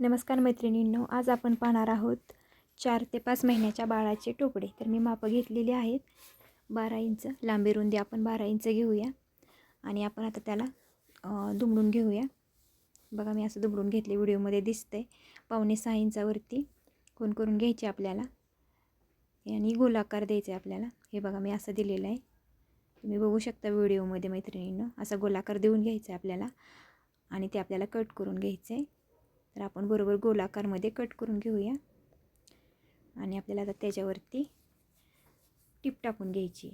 नमस्कार मैत्रिणींनो, आज आपण पाहणार आहोत 4 ते 5 महिन्याच्या बाळाचे टोपडे. तर मी मापं घेतलेली आहेत 12 इंच. लांबी रुंदी आपण 12 इंच घेऊया आणि आपण आता त्याला दुमडून घेऊया. बघा मी असं दुमडून घेतले, व्हिडिओमध्ये दिसतंय. 5.5 इंचावरती कोन करून घ्यायचे आपल्याला आणि गोलाकार द्यायचे आपल्याला. हे बघा मी असं दिलेलं आहे, तुम्ही बघू शकता व्हिडिओमध्ये मैत्रिणींनो. असा गोलाकार देऊन घ्यायचा आपल्याला आणि ते आपल्याला कट करून घ्यायचं आहे. तर आपण बरोबर गोलाकारमध्ये कट करून घेऊया आणि आपल्याला आता त्याच्यावरती टिप टाकून घ्यायची.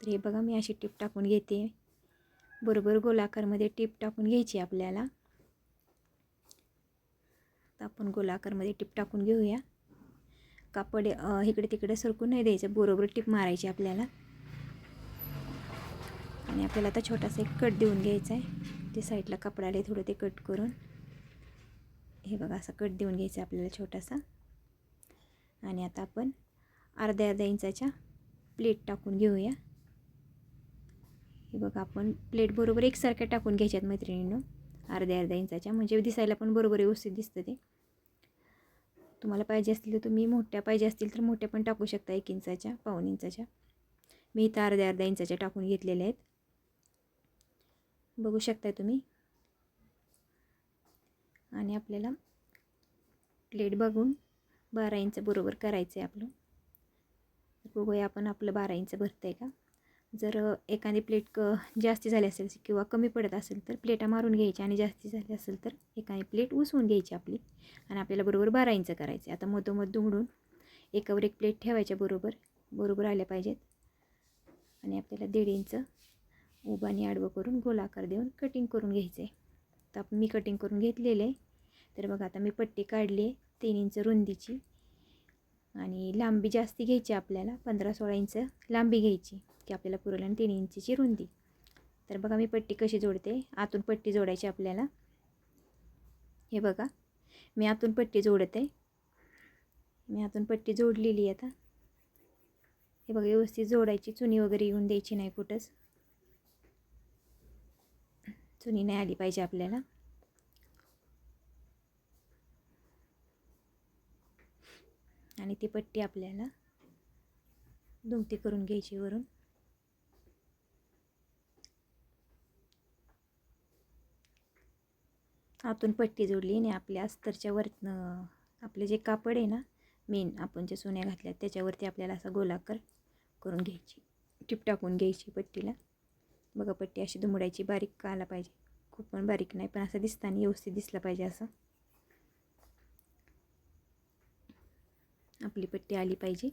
तर हे बघा मी अशी टिप टाकून घेते. बरोबर गोलाकारमध्ये टिप टाकून घ्यायची आपल्याला. तर आपण गोलाकारमध्ये टिप टाकून घेऊया. कापड इकडे तिकडे सरकून नाही द्यायचं, बरोबर टिप मारायची आपल्याला. आणि आपल्याला आता छोटासा एक कट देऊन घ्यायचा आहे. ते साईडला कपडाला थोडं ते कट करून हे बघा असं कट देऊन घ्यायचं आपल्याला छोटासा. आणि आता आपण अर्ध्या इंचाच्या प्लेट टाकून घेऊया. हे बघा आपण प्लेट बरोबर एकसारख्या टाकून घ्यायच्यात मैत्रिणींनो, अर्ध्या इंचाच्या, म्हणजे दिसायला पण बरोबर व्यवस्थित दिसतं ते. तुम्हाला पाहिजे असतील तर तुम्ही मोठ्या पाहिजे असतील तर मोठ्या पण टाकू शकता, 1 इंचाच्या, 1.25 इंचाच्या. मी इथं अर्ध्या इंचाच्या टाकून घेतलेल्या आहेत, बघू शकताय तुम्ही. आणि आपल्याला प्लेट बघून 12 इंच बरोबर करायचं आहे आपलं. बघूया आपण आपलं 12 इंच भरतं आहे का. जर एखादी प्लेट जास्ती झाली असेल किंवा कमी पडत असेल तर प्लेटा मारून घ्यायची, आणि जास्ती झाली असेल तर एखादी प्लेट उसवून घ्यायची आपली. आणि आपल्याला बरोबर 12 इंच करायचे. आता मधोमध दुमडून एकावर एक प्लेट ठेवायच्या, बरोबर आल्या पाहिजेत. आणि आपल्याला 1.5 इंच उभं आणि आडवं करून गोलाकार देऊन कटिंग करून घ्यायचं आहे. तर मी कटिंग करून घेतलेलं आहे. तर बघा आता मी पट्टी काढली आहे 3 इंच रुंदीची. आणि लांबी जास्ती घ्यायची आपल्याला, 15-16 इंच लांबी घ्यायची की आपल्याला पुरेल, आणि 3 इंचची रुंदी. तर बघा मी पट्टी कशी जोडते. आतून पट्टी जोडायची आपल्याला. हे बघा मी आतून पट्टी जोडते. मी आतून पट्टी जोडलेली आहे आता. हे बघा व्यवस्थित जोडायची, चुनी वगैरे येऊन द्यायची नाही कुठंच. चुनी नाही आली पाहिजे आपल्याला. आणि ती पट्टी आपल्याला दुमती करून घ्यायची वरून. आतून पट्टी जोडली आणि आपल्या अस्तरच्या वरनं आपले जे कापड आहे ना, मेन आपण जे सोन्या घातल्या त्याच्यावरती आपल्याला असा गोलाकार करून घ्यायची, टिप टाकून घ्यायची पट्टीला. बघा पट्टी अशी दुमडायची, बारीक का आला पाहिजे, खूप पण बारीक नाही, पण असं दिसताना व्यवस्थित दिसलं पाहिजे. असं आपली पट्टी आली पाहिजे.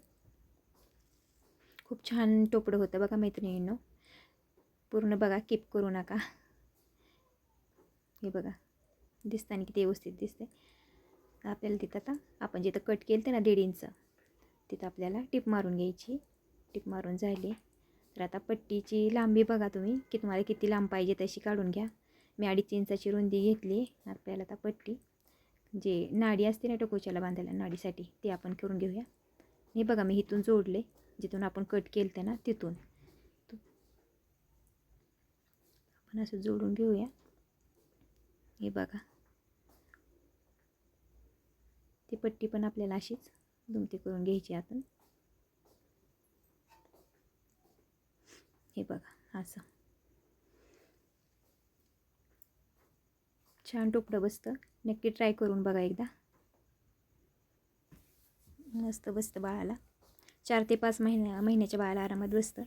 खूप छान टोपडं होतं बघा मैत्रिणींनो. पूर्ण बघा, किप करू नका. हे बघा दिसताना किती व्यवस्थित दिसते. आपल्याला तिथं आता आपण जिथं कट केलं ते ना 1.5 इंच, तिथं आपल्याला टिप मारून घ्यायची. टिप मारून झाली. तर आता पट्टीची लांबी बघा तुम्ही, की तुम्हाला किती लांब पाहिजे तशी काढून घ्या. मी 2.5 इंचाची रुंदी घेतली. आपल्याला आता पट्टी जे नाडी असते ना टोकोच्याला बांधायला, नाडीसाठी ते आपण करून घेऊया. हे बघा मी इथून जोडले, जिथून आपण कट केलं ते ना तिथून आपण असं जोडून घेऊया. हे बघा ती पट्टी पण आपल्याला अशीच दुमती करून घ्यायची आतून. हे बघा असं छान टोपडं बसतं. नक्की ट्राय करून बघा एकदा, मस्त बसतं बाळाला. 4 ते 5 महिन्याच्या बाळाला आरामात बसतं.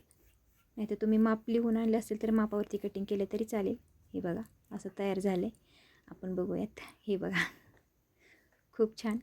नाही तर तुम्ही माप लिहून आणलं असेल तर मापावरती कटिंग केलं तरी चालेल. हे बघा असं तयार झालं आहे. आपण बघूयात. हे बघा खूप छान.